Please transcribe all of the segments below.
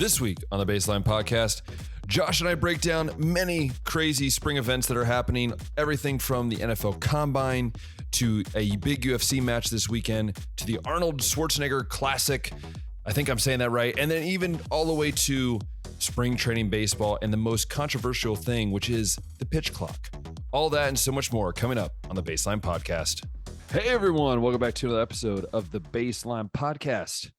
This week on the Baseline Podcast, Josh and I break down many crazy spring events that are happening, everything from the NFL Combine to a big UFC match this weekend to the Arnold Schwarzenegger Classic. I think I'm saying that right. And then even all the way to spring training baseball and the most controversial thing, which is the pitch clock. All that and so much more coming up on the Baseline Podcast. Hey, everyone. Welcome back to another episode of the Baseline Podcast.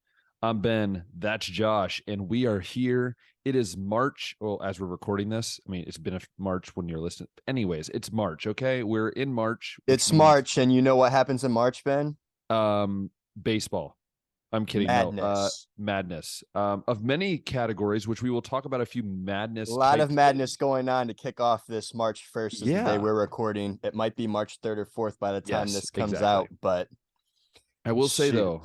I'm Ben, that's Josh, and we are here. It is March. Well, as we're recording this, I mean, it's been a March when you're listening. Anyways, it's March, okay? We're in March. It's March, and you know what happens in March, Ben? Baseball. I'm kidding. Madness. No, madness. Of many categories, which we will talk about a few madness. A lot of madness going on to kick off this March 1st is the day we're recording. It might be March 3rd or 4th by the time this comes out, but I will say, though,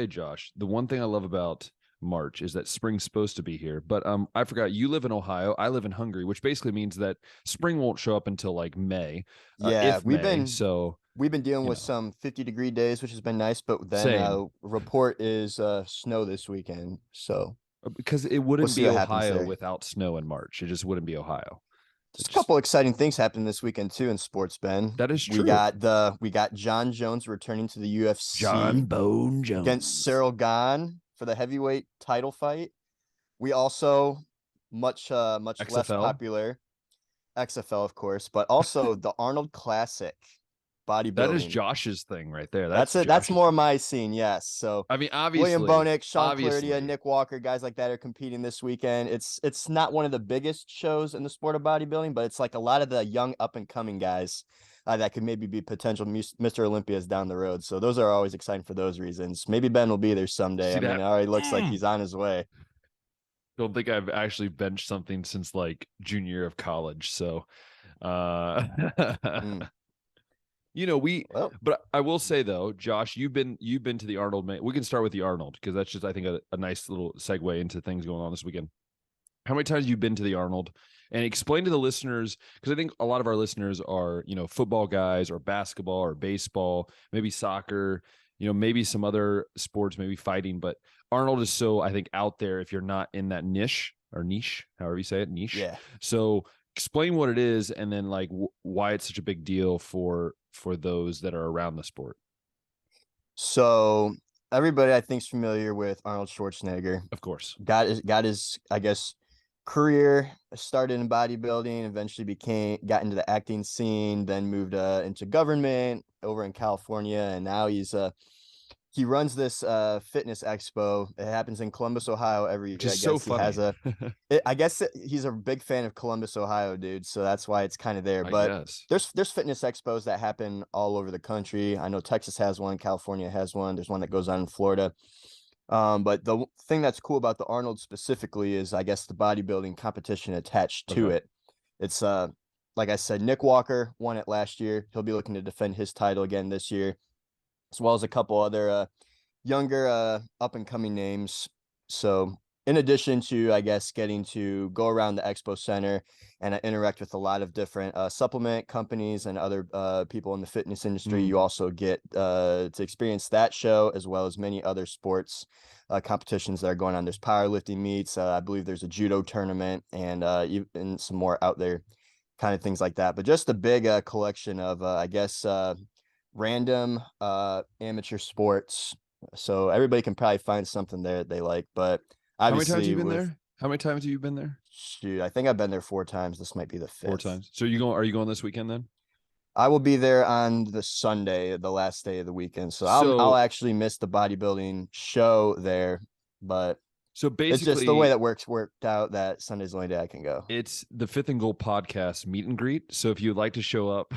Josh, the one thing I love about March is that spring's supposed to be here. But I forgot, you live in Ohio. I live in Hungary, which basically means that spring won't show up until like May. We've been dealing with some 50-degree days, which has been nice. But then report is snow this weekend. So because it wouldn't be Ohio without snow in March. It just wouldn't be Ohio. There's a couple exciting things happening this weekend too in sports, Ben. That is true. We got John Jones returning to the UFC. John Bone Jones against Cyril Gane for the heavyweight title fight. We also much less popular XFL, of course, but also the Arnold Classic bodybuilding. That is Josh's thing right there. That's it. That's more my scene. Yes. So I mean, obviously, William Bonek, Sean Clardia, Nick Walker, guys like that are competing this weekend. It's not one of the biggest shows in the sport of bodybuilding, but it's like a lot of the young up and coming guys that could maybe be potential Mr. Olympias down the road. So those are always exciting for those reasons. Maybe Ben will be there someday. It already looks like he's on his way. Don't think I've actually benched something since like junior year of college. So, but I will say though, Josh, you've been to the Arnold. We can start with the Arnold because that's just, I think, a nice little segue into things going on this weekend. How many times have you been to the Arnold? And explain to the listeners, because I think a lot of our listeners are, football guys or basketball or baseball, maybe soccer, maybe some other sports, maybe fighting. But Arnold is so, I think, out there if you're not in that niche, however you say it, niche. Yeah. So explain what it is and then like why it's such a big deal for those that are around the sport. So everybody I think is familiar with Arnold Schwarzenegger. Of course. Got his, I guess, career started in bodybuilding, eventually got into the acting scene, then moved into government over in California, and now he runs this fitness expo. It happens in Columbus, Ohio every year. Just so funny. I guess he's a big fan of Columbus, Ohio, dude. So that's why it's kind of there. But there's fitness expos that happen all over the country. I know Texas has one, California has one. There's one that goes on in Florida. But the thing that's cool about the Arnold specifically is, I guess, the bodybuilding competition attached to it. It's like I said, Nick Walker won it last year. He'll be looking to defend his title again this year, as well as a couple other younger up-and-coming names. So in addition to, I guess, getting to go around the expo center and interact with a lot of different supplement companies and other people in the fitness industry, you also get to experience that show, as well as many other sports competitions that are going on. There's powerlifting meets. I believe there's a judo tournament and even some more out there kind of things like that. But just a big collection of, I guess, random amateur sports. So everybody can probably find something there that they like. But obviously, how many times have you been there? Shoot, I think I've been there 4 times. This might be the 5th. 4 times. So are you going this weekend then? I will be there on the Sunday, the last day of the weekend. So I'll actually miss the bodybuilding show there. But so basically, it's just the way that worked out that Sunday's the only day I can go. It's the Fifth and Goal podcast meet and greet. So if you'd like to show up,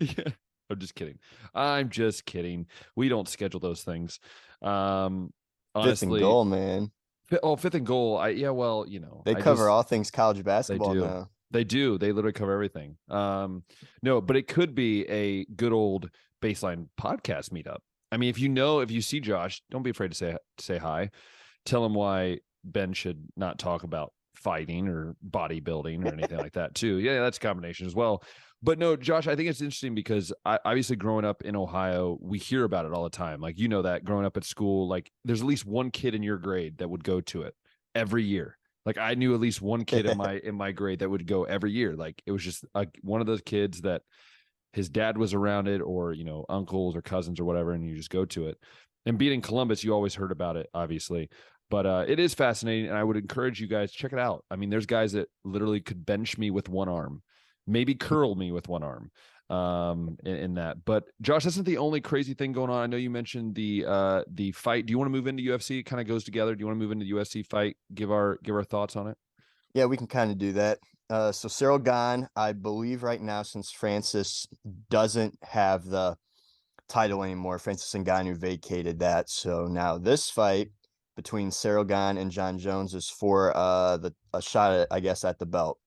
yeah. I'm just kidding. We don't schedule those things. Honestly, Fifth and Goal, man. Fifth and Goal. They cover all things college basketball now. They do. They literally cover everything. No, but it could be a good old Baseline podcast meetup. I mean, if you see Josh, don't be afraid to say hi. Tell him why Ben should not talk about fighting or bodybuilding or anything like that too. Yeah, that's a combination as well. But no, Josh, I think it's interesting because obviously growing up in Ohio, we hear about it all the time. Like, you know, that growing up at school, like there's at least one kid in your grade that would go to it every year. Like I knew at least one kid in my grade that would go every year. Like it was just one of those kids that his dad was around it, or, you know, uncles or cousins or whatever, and you just go to it. And being in Columbus, you always heard about it, obviously. But it is fascinating, and I would encourage you guys to check it out. I mean, there's guys that literally could bench me with one arm, maybe curl me with one arm in that. But Josh, that's not the only crazy thing going on. I know you mentioned the fight. Do you want to move into UFC? It kind of goes together. Do you want to move into the UFC fight? Give our thoughts on it. Yeah, we can kind of do that. So Cyril Gane, I believe right now, since Francis doesn't have the title anymore, Francis Ngannou vacated that. So now this fight between Cyril Gane and John Jones is for a shot at, I guess, at the belt.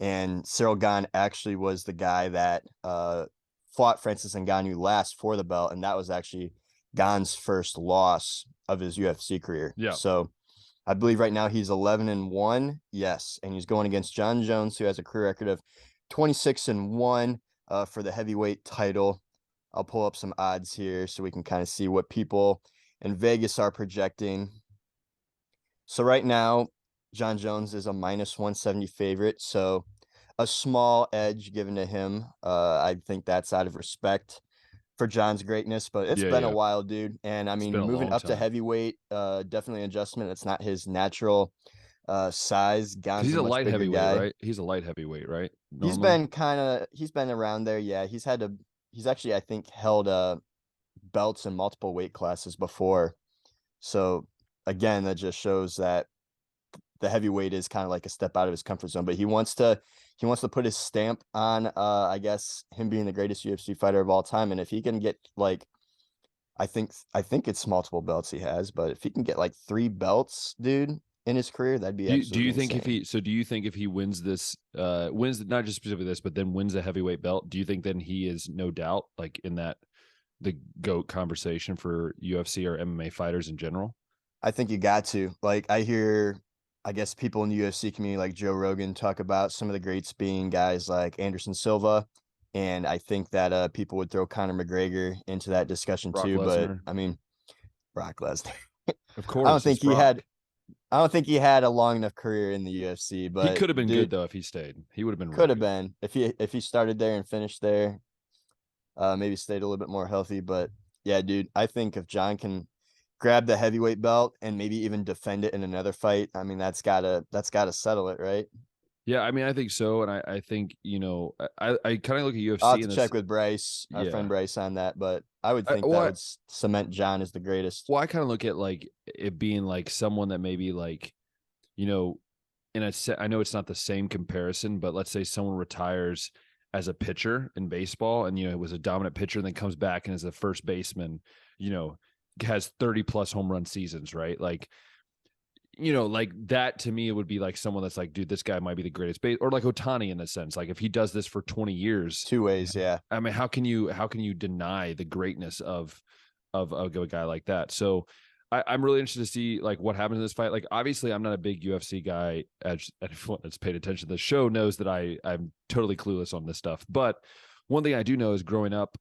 And Cyril Gane actually was the guy that fought Francis Ngannou last for the belt, and that was actually Gane's first loss of his UFC career. Yeah. So I believe right now he's 11-1. Yes, and he's going against John Jones, who has a career record of 26-1 for the heavyweight title. I'll pull up some odds here so we can kind of see what people in Vegas are projecting. So right now, John Jones is a -170 favorite, so a small edge given to him. I think that's out of respect for John's greatness, but it's been a while, dude. And I mean, moving up to heavyweight, definitely an adjustment. It's not his natural size. Gane's he's a light heavyweight, guy. right? He's a light heavyweight, right? Normally. He's been around there. Yeah, he's actually, I think, held belts in multiple weight classes before. So again, that just shows that the heavyweight is kind of like a step out of his comfort zone, but he wants to put his stamp on, I guess, him being the greatest UFC fighter of all time. And if he can get like, I think it's multiple belts he has, but if he can get like 3 belts, dude, in his career, that'd be do you think insane. Do you think if he wins this, wins not just specifically this, but then wins the heavyweight belt, do you think then he is no doubt like in that the GOAT conversation for UFC or MMA fighters in general? I think you got to. Like, I hear, I guess, people in the UFC community like Joe Rogan talk about some of the greats being guys like Anderson Silva. And I think that people would throw Conor McGregor into that discussion too. Lesnar. But I mean, Brock Lesnar. Of course. I don't think he had a long enough career in the UFC, but he could have been good though if he stayed. He would have been been if he started there and finished there. Maybe stayed a little bit more healthy. But yeah, dude, I think if John can grab the heavyweight belt and maybe even defend it in another fight, I mean, that's gotta settle it, right? Yeah, I mean, I think so, and I think, you know, I kind of look at UFC. I'll have to check with Bryce, our friend Bryce, on that, but I would think that would cement John as the greatest. Well, I kind of look at like it being like someone that maybe like, you know, I know it's not the same comparison, but let's say someone retires as a pitcher in baseball, and, you know, it was a dominant pitcher, and then comes back and is a first baseman, you know, has 30+ home run seasons, right? Like, you know, like that to me, it would be like someone that's like, dude, this guy might be the greatest or like Ohtani in a sense. Like if he does this for 20 years, 2 ways. Yeah. I mean, how can you deny the greatness of a guy like that? So I'm really interested to see like what happens in this fight. Like, obviously I'm not a big UFC guy. Anyone that's paid attention to the show knows that I'm totally clueless on this stuff. But one thing I do know is growing up,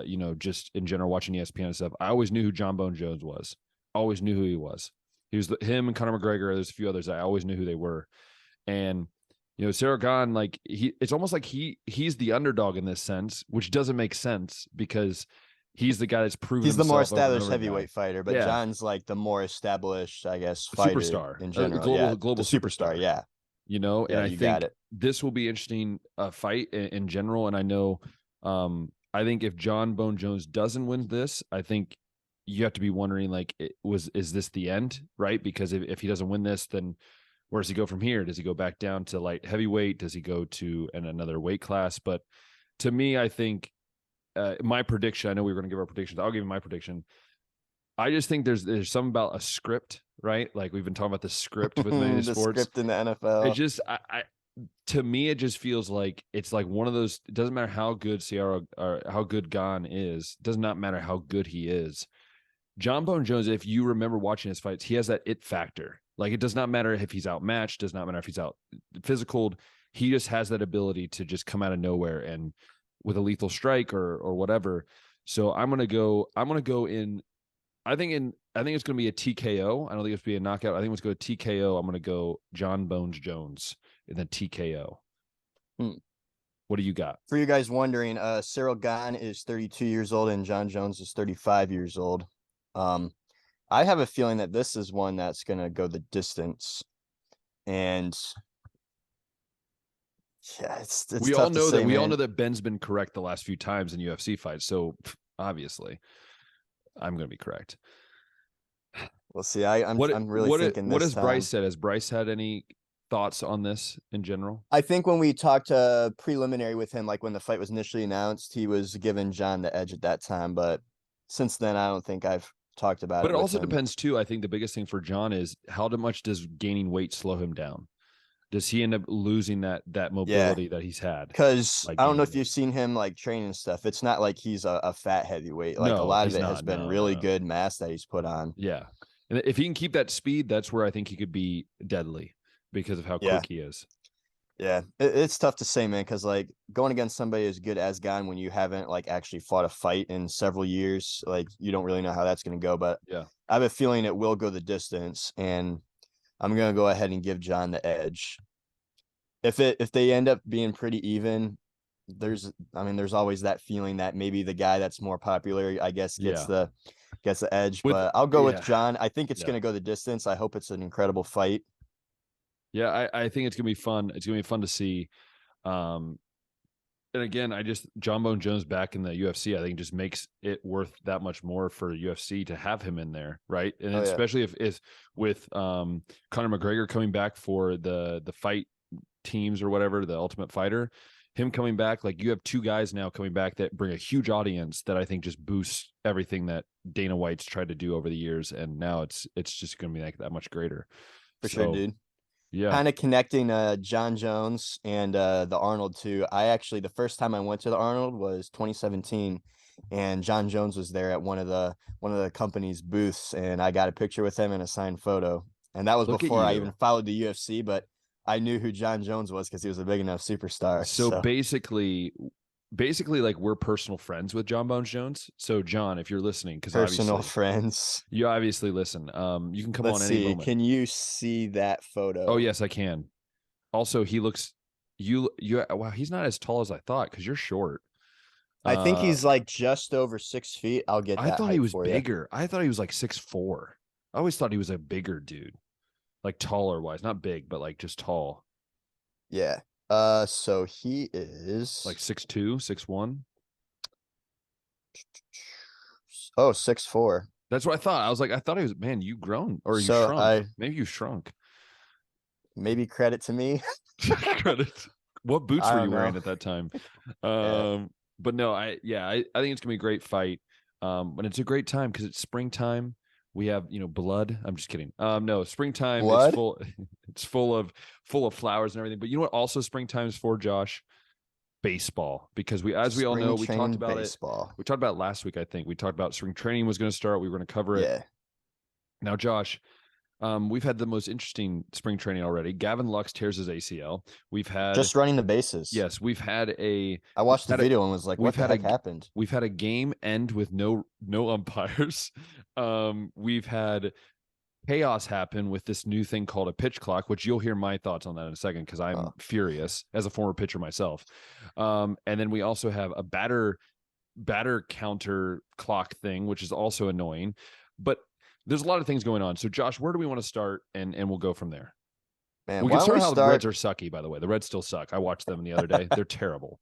you know, just in general, watching ESPN and stuff, I always knew who John Bone Jones was. Always knew who he was. He was him and Conor McGregor. There's a few others. I always knew who they were. And, you know, Cyril Gane, like it's almost like he's the underdog in this sense, which doesn't make sense because he's the guy that's proven he's the more established heavyweight fighter, but John's like the more established, I guess, fighter superstar in general. Global superstar. Yeah. You know, and I think this will be interesting fight in general. And I know, I think if John Bone Jones doesn't win this, I think you have to be wondering, like, is this the end, right? Because if he doesn't win this, then where does he go from here? Does he go back down to light heavyweight? Does he go to another weight class? But to me, I think my prediction, I know we were going to give our predictions. I'll give you my prediction. I just think there's something about a script, right? Like we've been talking about the script with many the sports. Script in the NFL. It just, to me, it just feels like it's like one of those. It doesn't matter how good Sierra or how good Gane is. It does not matter how good he is. John Bone Jones, if you remember watching his fights, he has that it factor. Like, it does not matter if he's outmatched, does not matter if he's out physical. he just has that ability to just come out of nowhere and with a lethal strike or whatever. So I'm gonna go in. I think it's gonna be a TKO. I don't think it's gonna be a knockout. I think it's gonna go TKO. I'm gonna go John Bones Jones in the TKO. What do you got? For you guys wondering, Cyril Gane is 32 years old and John Jones is 35 years old. I have a feeling that this is one that's gonna go the distance. And yeah, it's we all know that we all know that Ben's been correct the last few times in UFC fights. So obviously, I'm going to be correct. We'll see. I'm really thinking this. What has Bryce said? Has Bryce had any thoughts on this in general? I think when we talked preliminary with him, like when the fight was initially announced, he was giving John the edge at that time. But since then, I don't think I've talked about it. But it also depends too. I think the biggest thing for John is how much does gaining weight slow him down? Does he end up losing that mobility that he's had? Because I don't know if you've seen him like training and stuff. It's not like he's a fat heavyweight. Like a lot of it has been really good mass that he's put on. Yeah. And if he can keep that speed, that's where I think he could be deadly because of how quick he is. Yeah. It's tough to say, man, because like going against somebody as good as Gane when you haven't like actually fought a fight in several years, like you don't really know how that's going to go. But yeah, I have a feeling it will go the distance, and I'm going to go ahead and give John the edge. If they end up being pretty even, there's always that feeling that maybe the guy that's more popular, I guess, gets the edge. But I'll go with John. I think it's going to go the distance. I hope it's an incredible fight. Yeah, I think it's going to be fun. It's going to be fun to see. And again, John Bone Jones back in the UFC, I think just makes it worth that much more for UFC to have him in there, right? And especially if with Conor McGregor coming back for the fight teams or whatever, the Ultimate Fighter, him coming back, like you have two guys now coming back that bring a huge audience that I think just boosts everything that Dana White's tried to do over the years, and now it's just going to be like that much greater. For sure, dude. Yeah. Kind of connecting John Jones and the Arnold too. The first time I went to the Arnold was 2017, and John Jones was there at one of the company's booths, and I got a picture with him and a signed photo. And that was before I even followed the UFC, but I knew who John Jones was because he was a big enough superstar. So basically like we're personal friends with John Bones Jones. So John, if you're listening, because personal friends, you obviously listen. You can come on any moment. Can you see that photo? Oh yes, I can. Also, he looks wow, he's not as tall as I thought because you're short. I think he's like just over 6 feet. I'll get that. I thought he was bigger. I thought he was like 6'4". I always thought he was a bigger dude, like taller wise, not big, but like just tall. Yeah. So he is like 6'2", 6'1". Oh, 6'4". That's what I thought. I thought he was, man, you grown or you shrunk. Maybe you shrunk. Maybe credit to me. Credit. What boots were you wearing at that time? But no, I think it's gonna be a great fight. But it's a great time because it's springtime. We have, blood. I'm just kidding. No, springtime is full. It's full of flowers and everything. But you know what? Also, springtime is for, Josh, baseball. Because we all know, we talked about baseball. We talked about it last week. I think we talked about spring training was going to start. We were going to cover it. Yeah. Now, Josh, we've had the most interesting spring training already. Gavin Lux tears his ACL. We've had just running the bases. Yes, I watched the video and was like, "What the heck happened?" We've had a game end with no umpires. We've had chaos happen with this new thing called a pitch clock, which you'll hear my thoughts on that in a second because I'm furious as a former pitcher myself. And then we also have a batter counter clock thing, which is also annoying. But there's a lot of things going on. So, Josh, where do we want to start? And we'll go from there. Man, we can start how the Reds are sucky, by the way. The Reds still suck. I watched them the other day. They're terrible.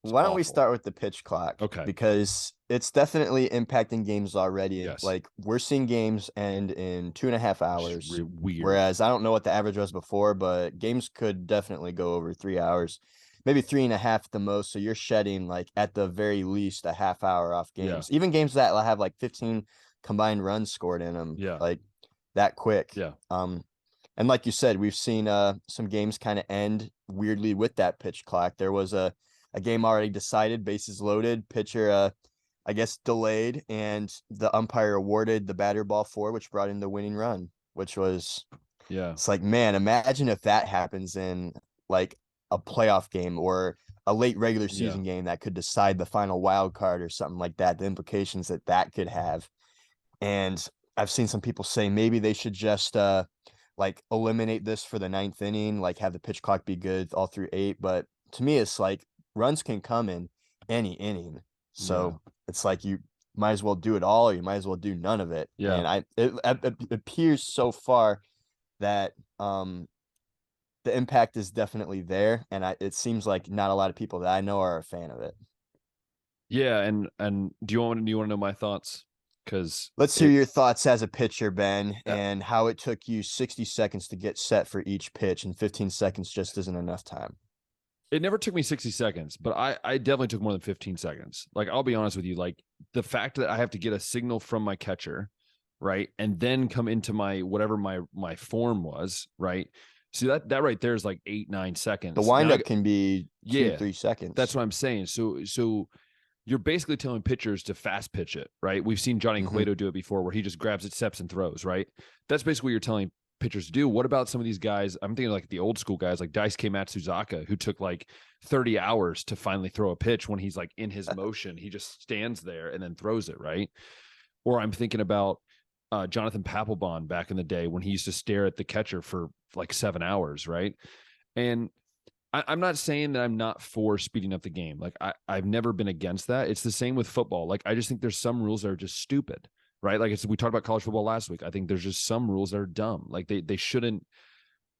Why don't we start with the pitch clock? Okay. Because it's definitely impacting games already. Yes. Like, we're seeing games end in 2.5 hours. It's weird. Whereas I don't know what the average was before, but games could definitely go over 3 hours. Maybe 3.5 at the most. So you're shedding, like, at the very least, a half hour off games. Yeah. Even games that have, like, 15 combined runs scored in them. Yeah. Like, that quick. Yeah. And like you said, we've seen some games kind of end weirdly with that pitch clock. There was a game already decided, bases loaded, pitcher, I guess, delayed, and the umpire awarded the batter ball 4, which brought in the winning run, which was, it's like, man, imagine if that happens in like a playoff game or a late regular season game that could decide the final wild card or something like that, the implications that could have. And I've seen some people say maybe they should just like eliminate this for the 9th inning, like have the pitch clock be good all through 8. But to me, it's like runs can come in any inning. So it's like you might as well do it all, or you might as well do none of it. Yeah. And it appears so far that the impact is definitely there, and it seems like not a lot of people that I know are a fan of it. Yeah, and do you want to know my thoughts? Because let's hear your thoughts as a pitcher, Ben, and how it took you 60 seconds to get set for each pitch, and 15 seconds just isn't enough time. It never took me 60 seconds, but I definitely took more than 15 seconds. Like, I'll be honest with you, like the fact that I have to get a signal from my catcher, right, and then come into my whatever my form was, right. See that right there is like 8-9 seconds. The windup can be 2-3 seconds. That's what I'm saying. So you're basically telling pitchers to fast pitch it, right? We've seen Johnny Cueto do it before, where he just grabs it, steps, and throws, right? That's basically what you're telling pitchers to do. What about some of these guys? I'm thinking like the old school guys like Daisuke Matsuzaka, who took like 30 hours to finally throw a pitch. When he's like in his motion, he just stands there and then throws it, right? Or I'm thinking about Jonathan Papelbon back in the day when he used to stare at the catcher for like 7 hours, right? And I'm not saying that I'm not for speeding up the game. Like I've never been against that. It's the same with football. Like I just think there's some rules that are just stupid, right? Like we talked about college football last week. I think there's just some rules that are dumb. Like they shouldn't,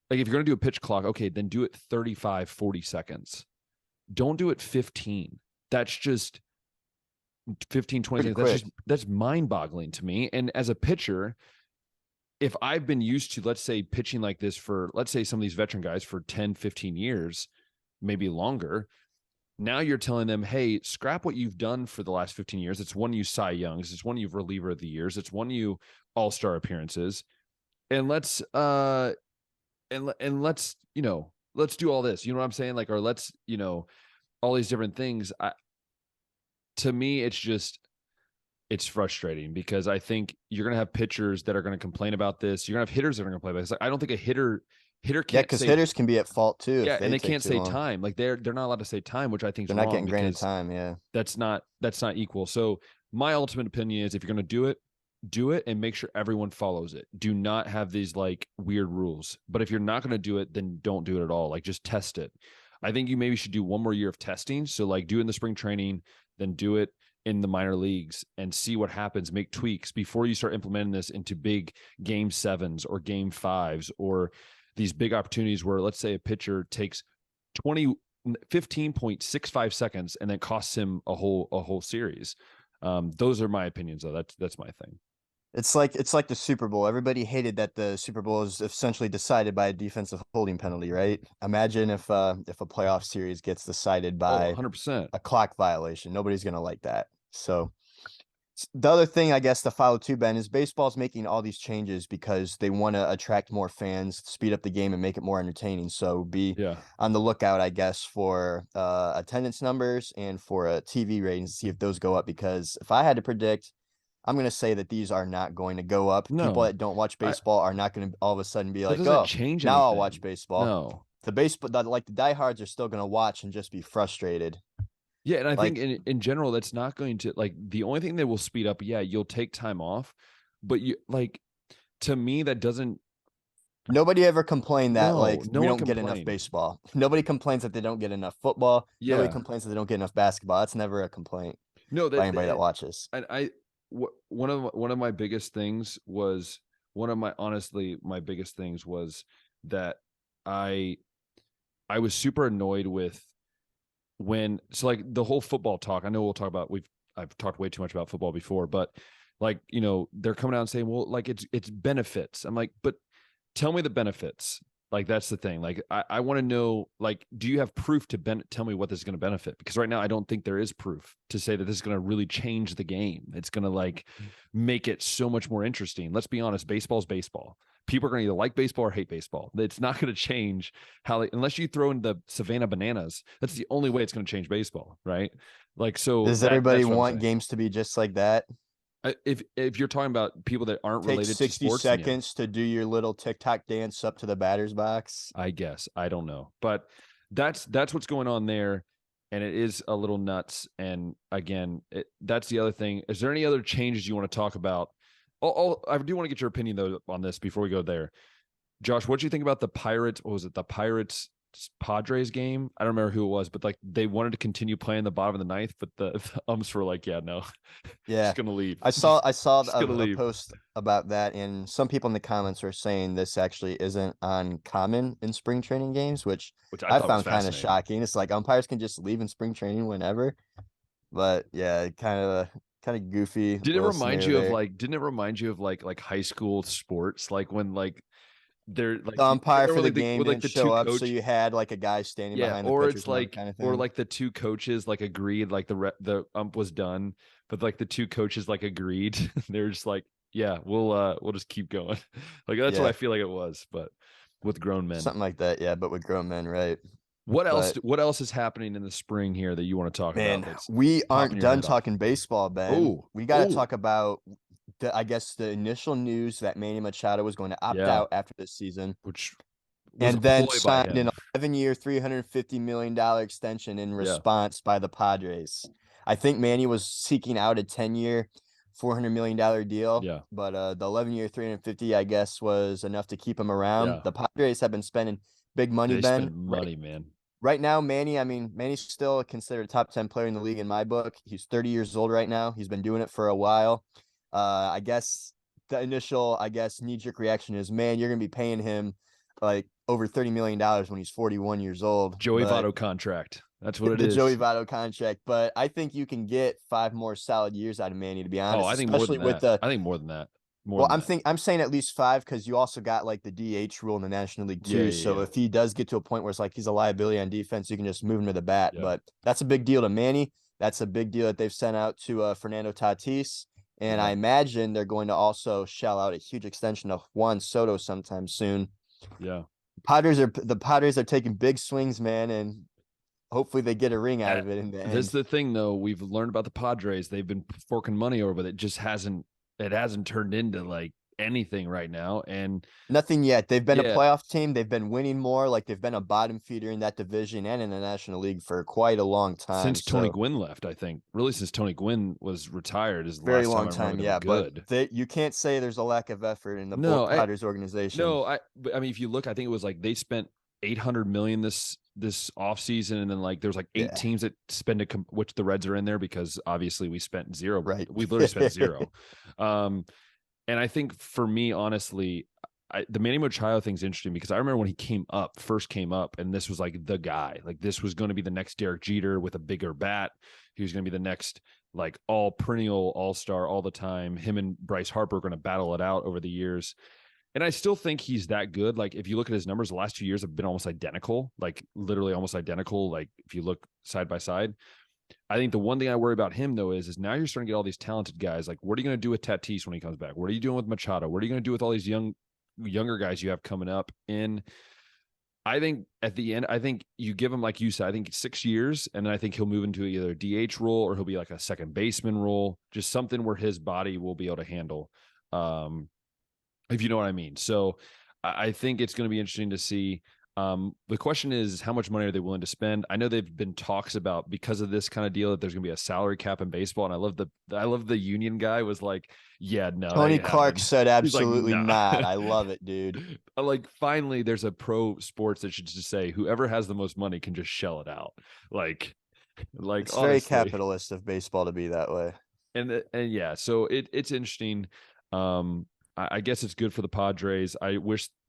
like if you're going to do a pitch clock, okay, then do it 35, 40 seconds. Don't do it 15. That's just 15, 20 seconds. That's mind boggling to me. And as a pitcher, if I've been used to, let's say, pitching like this for, let's say, some of these veteran guys for 10, 15 years, maybe longer, now you're telling them, hey, scrap what you've done for the last 15 years. It's won you Cy Youngs. It's won you reliever of the years. It's won you all-star appearances. And let's, let's do all this. You know what I'm saying? Like, or let's, all these different things. To me, it's frustrating because I think you're going to have pitchers that are going to complain about this. You're going to have hitters that are going to complain about this. Like, I don't think a hitter can't. Yeah, because hitters can be at fault too. Yeah, and they can't say time. Like they're not allowed to say time, which I think they're not getting granted time. Yeah, that's not equal. So my ultimate opinion is, if you're going to do it and make sure everyone follows it. Do not have these like weird rules. But if you're not going to do it, then don't do it at all. Like just test it. I think you maybe should do one more year of testing. So like do it in the spring training, then do it in the minor leagues and see what happens, make tweaks before you start implementing this into big game 7s or game 5s, or these big opportunities where, let's say, a pitcher takes 15.65 seconds and then costs him a whole series. Those are my opinions, though. That's my thing. It's like the Super Bowl. Everybody hated that the Super Bowl is essentially decided by a defensive holding penalty, right? Imagine if a playoff series gets decided by 100% a clock violation. Nobody's gonna like that. So the other thing, I guess, to follow too, Ben, is baseball's making all these changes because they want to attract more fans, speed up the game, and make it more entertaining. So be on the lookout, I guess, for attendance numbers and for TV ratings to see if those go up. Because if I had to predict, I'm going to say that these are not going to go up. No. People that don't watch baseball are not going to all of a sudden be like, oh, change now I'll watch baseball. No. The diehards are still going to watch and just be frustrated. Yeah, and I think in general, that's not going to, like, the only thing that will speed up, you'll take time off, but to me, that doesn't. Nobody ever complained that we don't get enough baseball. Nobody complains that they don't get enough football. Yeah. Nobody complains that they don't get enough basketball. That's never a complaint by anybody that watches. And one of my biggest things was my biggest things was that I was super annoyed with like the whole football talk. I know we'll talk about, I've talked way too much about football before, but like, they're coming out and saying, well, like it's benefits. I'm like, but tell me the benefits. Like, that's the thing. Like, I want to know, like, do you have proof to tell me what this is going to benefit? Because right now I don't think there is proof to say that this is going to really change the game. It's going to like make it so much more interesting. Let's be honest. Baseball's baseball. People are going to either like baseball or hate baseball. It's not going to change unless you throw in the Savannah Bananas. That's the only way it's going to change baseball. Right. Like, so does everybody want games to be just like that? If you're talking about people that aren't related to sports, 60 seconds to do your little TikTok dance up to the batter's box. I guess. I don't know. But that's what's going on there. And it is a little nuts. And again, that's the other thing. Is there any other changes you want to talk about? I do want to get your opinion, though, on this before we go there. Josh, what do you think about the Pirates? What was it? The Pirates Padres game? I don't remember who it was, but like they wanted to continue playing the bottom of the ninth, but the umps were like, yeah, no. Yeah. Just going to leave. I saw a post about that, and some people in the comments were saying this actually isn't uncommon in spring training games, which I found kind of shocking. It's like umpires can just leave in spring training whenever. But yeah, kind of goofy. Didn't it remind you of like high school sports? Like when like they're like the umpire for the game didn't show up, so you had like a guy standing behind the pitcher's or it's like kind of thing. or like the two coaches like agreed, like the ump was done, but like the two coaches like agreed. They're just like, yeah, we'll just keep going. Like that's what I feel like it was, but with grown men, something like that. Yeah, but with grown men, right? What else is happening in the spring here that you want to talk about? Man, we aren't done talking baseball, Ben. We got to talk about the initial news that Manny Machado was going to opt out after this season, and then signed an 11-year, $350 million extension in response by the Padres. I think Manny was seeking out a 10-year, $400 million deal. Yeah. But the 11-year, 350, I guess, was enough to keep him around. Yeah. The Padres have been spending big money, man. Right now, Manny's still considered a top 10 player in the league in my book. He's 30 years old right now. He's been doing it for a while. I guess the initial, knee-jerk reaction is, man, you're going to be paying him like over $30 million when he's 41 years old. Joey Votto contract. That's what it is. The Joey Votto contract. But I think you can get 5 more solid years out of Manny, to be honest. I think more than that. I think more than that. I'm saying at least 5, because you also got like the DH rule in the National League too. So if he does get to a point where it's like he's a liability on defense, you can just move him to the bat. Yeah. But that's a big deal to Manny. That's a big deal that they've sent out to Fernando Tatis. And I imagine they're going to also shell out a huge extension of Juan Soto sometime soon. Yeah. The Padres are taking big swings, man, and hopefully they get a ring out of it in the end. This is the thing, though. We've learned about the Padres. They've been forking money over, but it just hasn't turned into like anything right now, and nothing yet. They've been a playoff team. They've been winning more. Like they've been a bottom feeder in that division and in the National League for quite a long time. Since Tony Gwynn left, I think. Really, since Tony Gwynn was retired, is very long time. Yeah, good. But you can't say there's a lack of effort in the Padres organization. No, I mean, if you look, I think it was like they spent $800 million this offseason, and then like there's like 8 teams that spend which the Reds are in there because obviously we spent zero. Right, we literally spent zero. And I think for me, honestly, the Manny Machado thing's interesting because I remember when he first came up, and this was like the guy. Like this was going to be the next Derek Jeter with a bigger bat. He was going to be the next like perennial all-star all the time. Him and Bryce Harper are going to battle it out over the years. And I still think he's that good. Like if you look at his numbers, the last 2 years have been almost identical, like literally almost identical. Like if you look side by side. I think the one thing I worry about him, though, is now you're starting to get all these talented guys. Like, what are you going to do with Tatis when he comes back? What are you doing with Machado? What are you going to do with all these younger guys you have coming up? And I think at the end, I think you give him, like you said, I think 6 years, and then I think he'll move into either a DH role or he'll be like a second baseman role, just something where his body will be able to handle, if you know what I mean. So I think it's going to be interesting to see. The question is, how much money are they willing to spend? I know they've been talks about, because of this kind of deal, that there's gonna be a salary cap in baseball. And I love the union guy was like, yeah, no. Tony Clark said absolutely like, not. I love it, dude. Like finally there's a pro sports that should just say whoever has the most money can just shell it out. Like it's honestly, very capitalist of baseball to be that way. And yeah, so it's interesting. I guess it's good for the Padres.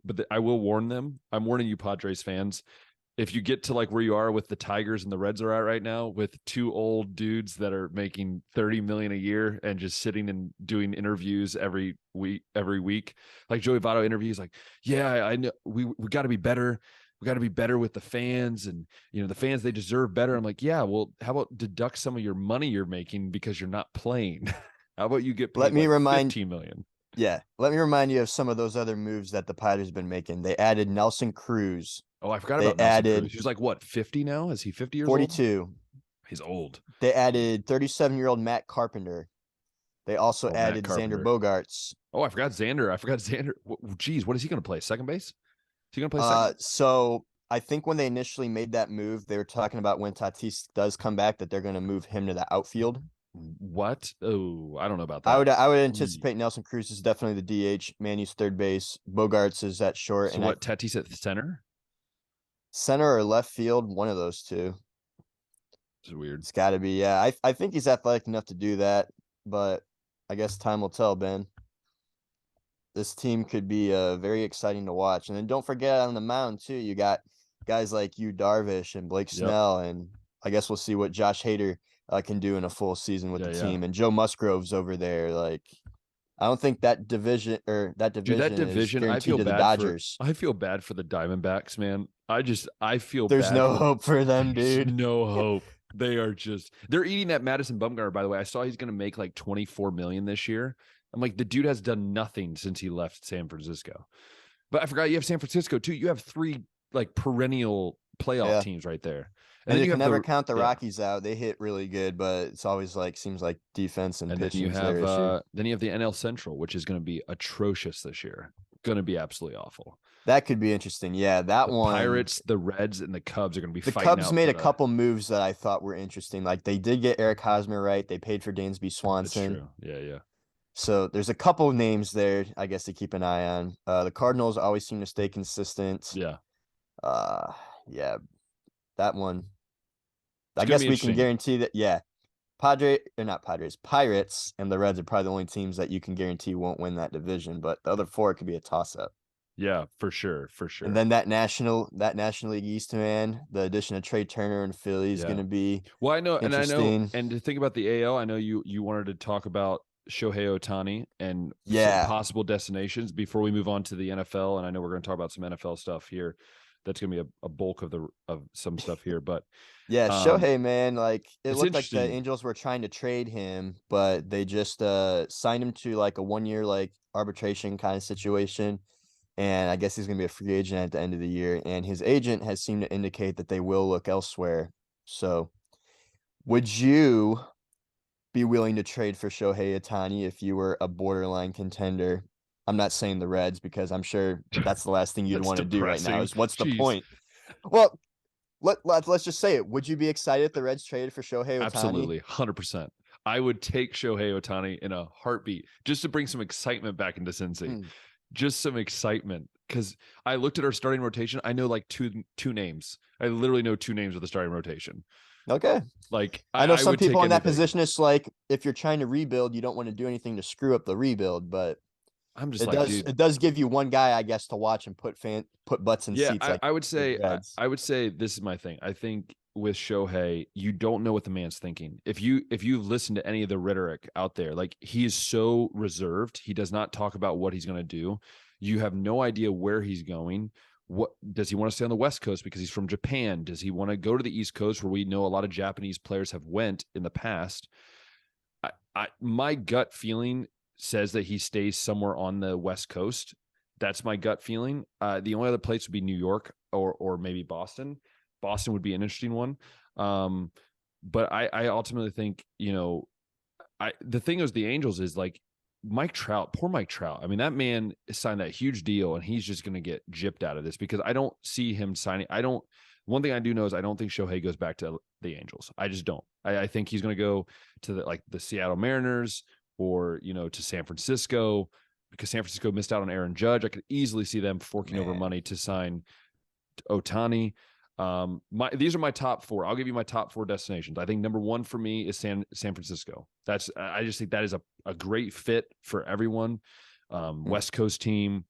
But I will warn them. I'm warning you, Padres fans. If you get to like where you are with the Tigers and the Reds are at right now, with 2 old dudes that are making $30 million a year and just sitting and doing interviews every week, like Joey Votto interviews, like, yeah, I know we got to be better. We got to be better with the fans, and the fans, they deserve better. I'm like, yeah, well, how about deduct some of your money you're making because you're not playing? How about you get paid $15 million? Yeah, let me remind you of some of those other moves that the Padres have been making. They added Nelson Cruz. Oh, I forgot about Nelson Cruz. He's like, what, 50 now? Is he 50 years 42. old? 42. He's old. They added 37-year-old Matt Carpenter. They also added Xander Bogaerts. Oh, I forgot Xander. Geez, what is he going to play? Second base? Is he going to play second? So I think when they initially made that move, they were talking about when Tatis does come back that they're going to move him to the outfield. What? Oh, I don't know about that. I would anticipate Nelson Cruz is definitely the DH. Manu's third base. Bogarts is at short. So what? Tatis at center? Center or left field? One of those two. It's weird. It's got to be. Yeah, I think he's athletic enough to do that, but I guess time will tell, Ben. This team could be very exciting to watch. And then don't forget on the mound too, you got guys like Yu Darvish and Blake Snell, and I guess we'll see what Josh Hader can do in a full season with the team. And Joe Musgrove's over there. Like, I don't think that division is guaranteed to the Dodgers. I feel bad for the Diamondbacks, man. I feel there's no hope for them, dude. No hope. They're eating that Madison Bumgarner, by the way. I saw he's going to make like $24 million this year. I'm like, the dude has done nothing since he left San Francisco. But I forgot you have San Francisco too. You have 3 like perennial playoff teams right there. And then you can never count the Rockies out. They hit really good, but it's always like seems like defense and pitching. Then you have the NL Central, which is going to be atrocious this year. Going to be absolutely awful. That could be interesting. Yeah, that the one. Pirates, the Reds, and the Cubs are going to be the fighting. The Cubs made a couple moves that I thought were interesting. Like they did get Eric Hosmer right. They paid for Dansby Swanson. That's true. Yeah. So there's a couple of names there, I guess, to keep an eye on. The Cardinals always seem to stay consistent. Yeah. That one. I guess we can guarantee that. Yeah, Pirates and the Reds are probably the only teams that you can guarantee won't win that division. But the other 4 could be a toss-up. Yeah, for sure. And then that National League East, man, the addition of Trey Turner and Philly is going to be and to think about the AL, I know you wanted to talk about Shohei Ohtani and some possible destinations before we move on to the NFL. And I know we're going to talk about some NFL stuff here. That's going to be a bulk of some stuff here, but Shohei, man, like it looked like the Angels were trying to trade him, but they just signed him to like a 1-year like arbitration kind of situation. And I guess he's going to be a free agent at the end of the year. And his agent has seemed to indicate that they will look elsewhere. So would you be willing to trade for Shohei Ohtani if you were a borderline contender? I'm not saying the Reds because I'm sure that's the last thing you'd want to do right now is what's the point? Well, let's just say it. Would you be excited if the Reds traded for Shohei Ohtani? Absolutely, 100%. I would take Shohei Ohtani in a heartbeat just to bring some excitement back into Cincy. Just some excitement because I looked at our starting rotation. I know like two names. I literally know 2 names of the starting rotation. Okay. Like I know some people in that position. It's like if you're trying to rebuild, you don't want to do anything to screw up the rebuild, but I'm just it does give you one guy, I guess, to watch and put butts in seats. I would say this is my thing. I think with Shohei, you don't know what the man's thinking. If you've listened to any of the rhetoric out there, like he is so reserved. He does not talk about what he's going to do. You have no idea where he's going. What does he want to stay on the West Coast because he's from Japan? Does he want to go to the East Coast where we know a lot of Japanese players have went in the past? My gut feeling says that he stays somewhere on the West Coast. That's my gut feeling. The only other place would be New York or maybe Boston. Boston would be an interesting one. But I ultimately think, the thing is the Angels is like Mike Trout, poor Mike Trout. I mean, that man signed that huge deal and he's just going to get gypped out of this because I don't see him signing. One thing I do know is I don't think Shohei goes back to the Angels. I just don't. I think he's going to go to the Seattle Mariners or, to San Francisco because San Francisco missed out on Aaron Judge. I could easily see them forking over money to sign Ohtani. These are my top 4. I'll give you my top 4 destinations. I think number 1 for me is San Francisco. I just think that is a great fit for everyone. West Coast team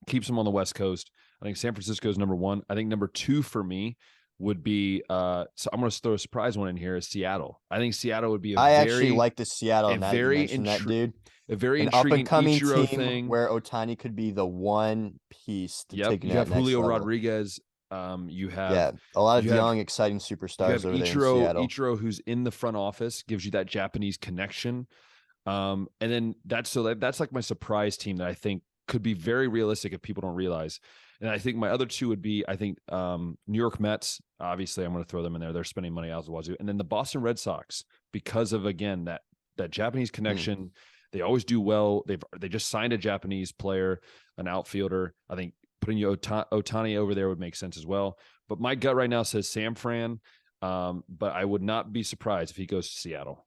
keeps them on the West Coast. I think San Francisco is number 1. I think number 2 for me would be so I'm going to throw a surprise one in here is Seattle. I think Seattle would be actually like the Seattle and that dude. A very an intriguing up-and-coming Ichiro team thing where Ohtani could be the one piece to take you that have next Julio level. Rodriguez. You have a lot of young, exciting superstars over there in Seattle. Ichiro, who's in the front office, gives you that Japanese connection. And then that's like my surprise team that I think could be very realistic if people don't realize. And I think my other 2 would be, New York Mets. Obviously, I'm going to throw them in there. They're spending money out of the wazoo. And then the Boston Red Sox, because of, again, that Japanese connection. They always do well. They just signed a Japanese player, an outfielder. I think putting Ohtani over there would make sense as well. But my gut right now says San Fran. But I would not be surprised if he goes to Seattle.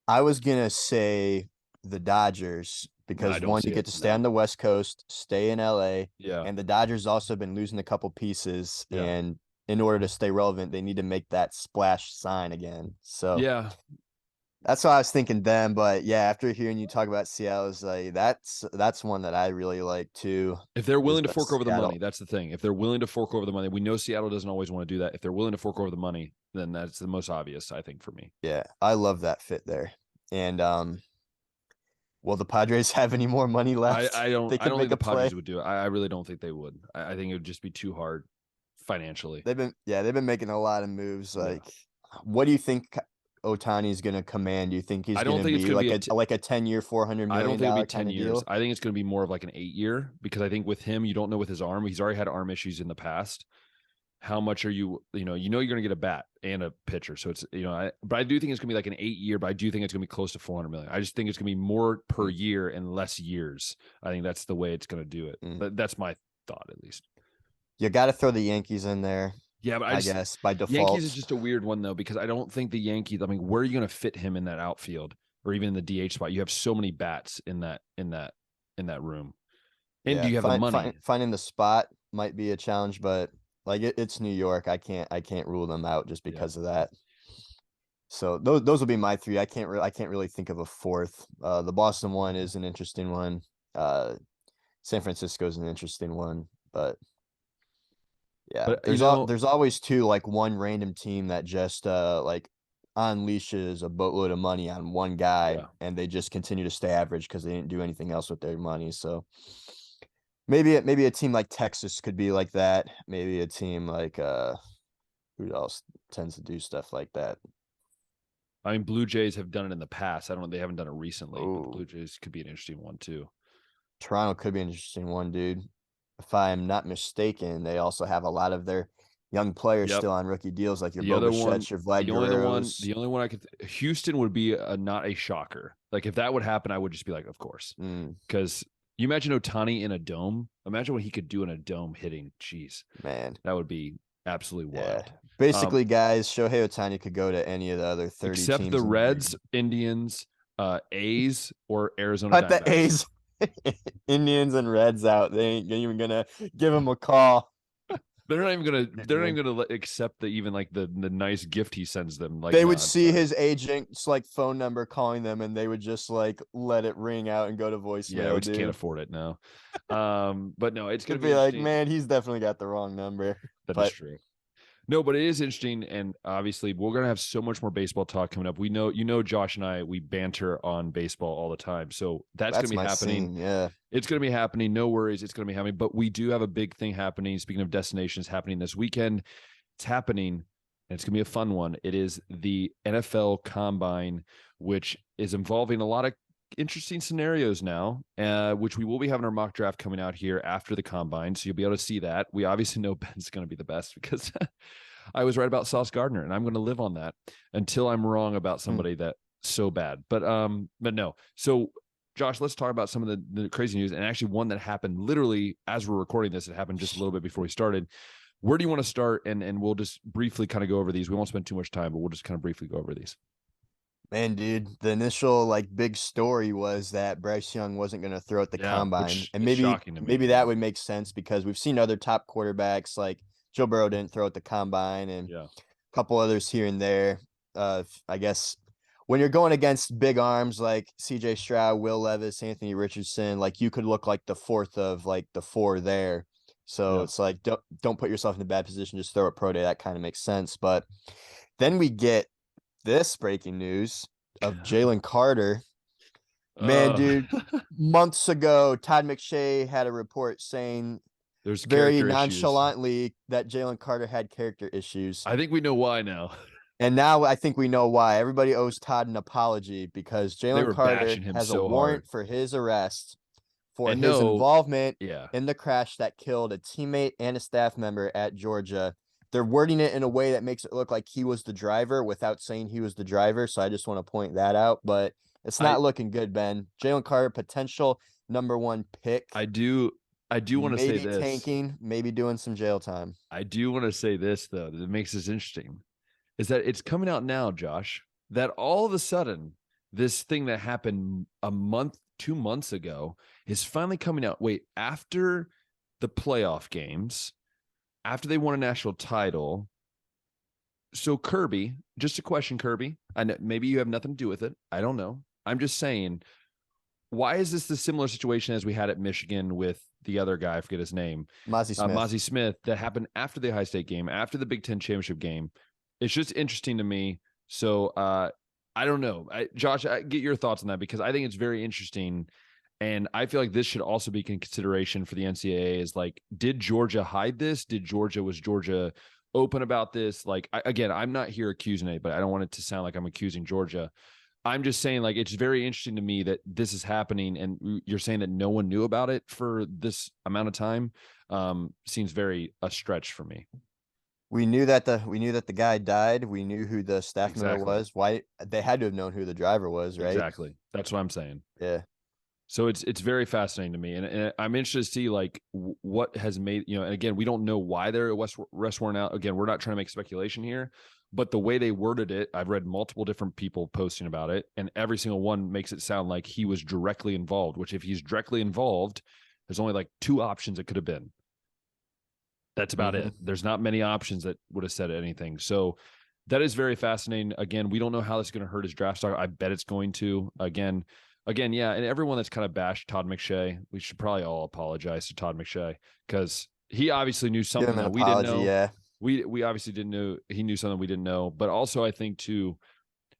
I was gonna say the Dodgers because one, you get to stay on the West Coast, stay in LA. Yeah. And the Dodgers also been losing a couple pieces. Yeah. And in order to stay relevant, they need to make that splash sign again. So yeah. That's why I was thinking them, but yeah, after hearing you talk about Seattle, it's like that's one that I really like too. If they're willing to fork over the money, that's the thing. If they're willing to fork over the money, we know Seattle doesn't always want to do that. If they're willing to fork over the money, then that's the most obvious, I think, for me. Yeah, I love that fit there. And will the Padres have any more money left? I don't think the Padres would do it. I really don't think they would. I think it would just be too hard financially. They've been making a lot of moves. Like, what do you think Ohtani is going to command? Do you think he's going to be like a 10-year, $400 million? I don't think it'll be 10 years. Deal? I think it's going to be more of like an 8-year, because I think with him, you don't know with his arm. He's already had arm issues in the past. How much are you you're going to get a bat and a pitcher. So it's, but I do think it's going to be like an 8-year, but I do think it's going to be close to $400 million. I just think it's going to be more per year and less years. I think that's the way it's going to do it. But that's my thought, at least. You got to throw the Yankees in there. Yeah, but I guess by default. Yankees is just a weird one, though, because I don't think the Yankees, where are you going to fit him in that outfield or even in the DH spot? You have so many bats in that room. And do you have the money? Finding the spot might be a challenge, but like it's New York. I can't rule them out just because of that. So those will be my three. I can't really think of a fourth. The Boston one is an interesting one. San Francisco is an interesting one, but yeah, but, there's always two, like one random team that just like unleashes a boatload of money on one guy, and they just continue to stay average because they didn't do anything else with their money. So maybe a team like Texas could be like that. Maybe a team like who else tends to do stuff like that? Blue Jays have done it in the past. They haven't done it recently. But Blue Jays could be an interesting one too. Toronto could be an interesting one, dude. If I'm not mistaken, they also have a lot of their young players still on rookie deals, like your Bo Bichette, your Vlad Guerreros. The only one I could Houston would be not a shocker. Like if that would happen, I would just be like, of course, because you imagine Ohtani in a dome. Imagine what he could do in a dome hitting. Jeez, man, that would be absolutely wild. Basically, guys, Shohei Ohtani could go to any of the other 30 except teams the Reds, Indians, A's, or Arizona. Cut the A's. Indians and Reds out. They ain't even gonna give him a call. They're not even gonna accept the nice gift he sends them. Like they would see his agent's like phone number calling them, and they would just like let it ring out and go to voicemail. Yeah, we just can't afford it now. But no, it's gonna be like, man, he's definitely got the wrong number. That's true. No, but it is interesting, and obviously we're gonna have so much more baseball talk coming up. We know, Josh and I, we banter on baseball all the time, so that's gonna be happening. Yeah, it's gonna be happening. No worries, it's gonna be happening. But we do have a big thing happening. Speaking of destinations, happening this weekend. It's happening, and it's gonna be a fun one. It is the NFL Combine, which is involving a lot of interesting scenarios now, which we will be having our mock draft coming out here after the Combine, so you'll be able to see that. We obviously know Ben's going to be the best because I was right about Sauce Gardner, and I'm going to live on that until I'm wrong about somebody that's so bad. But no. So Josh, let's talk about some of the crazy news, and actually one that happened literally as we're recording this. It happened just a little bit before we started. Where do you want to start? And we'll just briefly kind of go over these. We won't spend too much time, but we'll just kind of briefly go over these. Man, dude, the initial big story was that Bryce Young wasn't going to throw at the Combine, and maybe that would make sense because we've seen other top quarterbacks like Joe Burrow didn't throw at the Combine, and a couple others here and there. I guess when you're going against big arms like C.J. Stroud, Will Levis, Anthony Richardson, like you could look like the fourth of like the four there. So it's like don't put yourself in a bad position. Just throw at pro day. That kind of makes sense. But then we get this breaking news of Jalen Carter. Man, dude, months ago, Todd McShay had a report saying there's very nonchalantly that Jalen Carter had character issues. I think we know why now. And now I think we know why. Everybody owes Todd an apology because Jalen Carter has a warrant for his arrest for his involvement in the crash that killed a teammate and a staff member at Georgia. They're wording it in a way that makes it look like he was the driver without saying he was the driver. So I just want to point that out, but it's not looking good, Ben. Jalen Carter, potential #1 pick. I I do want to say this. Tanking, maybe doing some jail time. I do want to say this, though, that makes this interesting, is that it's coming out now, Josh, that all of a sudden, this thing that happened a month, 2 months ago is finally coming out. Wait, after the playoff games, after they won a national title. So Kirby, just a question, Kirby. I know maybe you have nothing to do with it. I don't know. I'm just saying, why is this the similar situation as we had at Michigan with the other guy? I forget his name. Mozzie Smith, that happened after the Ohio State game, after the Big Ten championship game. It's just interesting to me. So I don't know. Josh, I get your thoughts on that, because I think it's very interesting. And I feel like this should also be consideration for the NCAA, is like, did Georgia hide this? Was Georgia open about this? Like, again, I'm not here accusing anybody. I don't want it to sound like I'm accusing Georgia. I'm just saying, like, it's very interesting to me that this is happening, and you're saying that no one knew about it for this amount of time. Seems very a stretch for me. We knew that the guy died. We knew who the staff member was. Why they had to have known who the driver was, right? Exactly. That's what I'm saying. Yeah. So it's very fascinating to me, and I'm interested to see like what has made, and again, we don't know why they're arrest warrant out. Again, we're not trying to make speculation here, but the way they worded it, I've read multiple different people posting about it, and every single one makes it sound like he was directly involved. Which, if he's directly involved, there's only like 2 options it could have been. That's about it. There's not many options that would have said anything. So that is very fascinating. Again, we don't know how this is going to hurt his draft stock. I bet it's going to. Again, yeah, and everyone that's kind of bashed Todd McShay, we should probably all apologize to Todd McShay, because he obviously knew something that we didn't know. Yeah, we obviously didn't know. He knew something we didn't know. But also, I think too,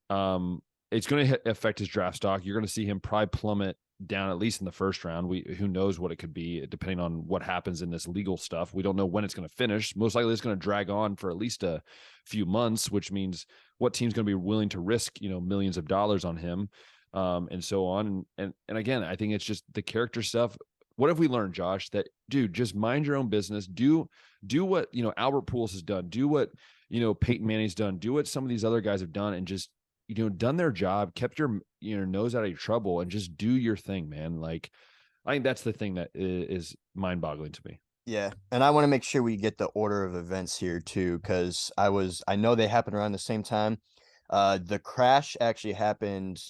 it's going to affect his draft stock. You're going to see him probably plummet down at least in the first round. Who knows what it could be, depending on what happens in this legal stuff. We don't know when it's going to finish. Most likely, it's going to drag on for at least a few months, which means what team's going to be willing to risk millions of dollars on him. And so on. And again, I think it's just the character stuff. What have we learned, Josh? That, dude, just mind your own business. Do what, Albert Pujols has done. Do what, Peyton Manning's done. Do what some of these other guys have done, and just, done their job, kept your, nose out of your trouble, and just do your thing, man. Like, I think that's the thing that is mind boggling to me. Yeah. And I want to make sure we get the order of events here too, because I know they happened around the same time. The crash actually happened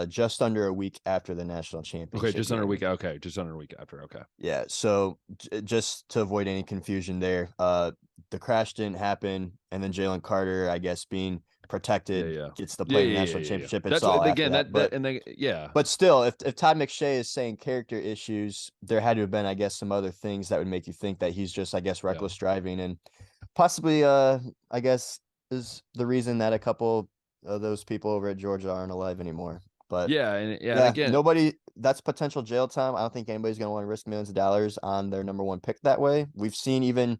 just under a week after the national championship. Okay, just under a week. Okay, just under a week after. Okay. Yeah. So just to avoid any confusion there, the crash didn't happen, and then Jalen Carter, I guess, being protected, gets to play the national championship. It's all again But still, if Todd McShay is saying character issues, there had to have been, I guess, some other things that would make you think that he's just, I guess, reckless driving, and possibly, I guess, is the reason that a couple those people over at Georgia aren't alive anymore. But and again, nobody, that's potential jail time. I don't think anybody's going to want to risk millions of dollars on their number 1 pick that way. We've seen even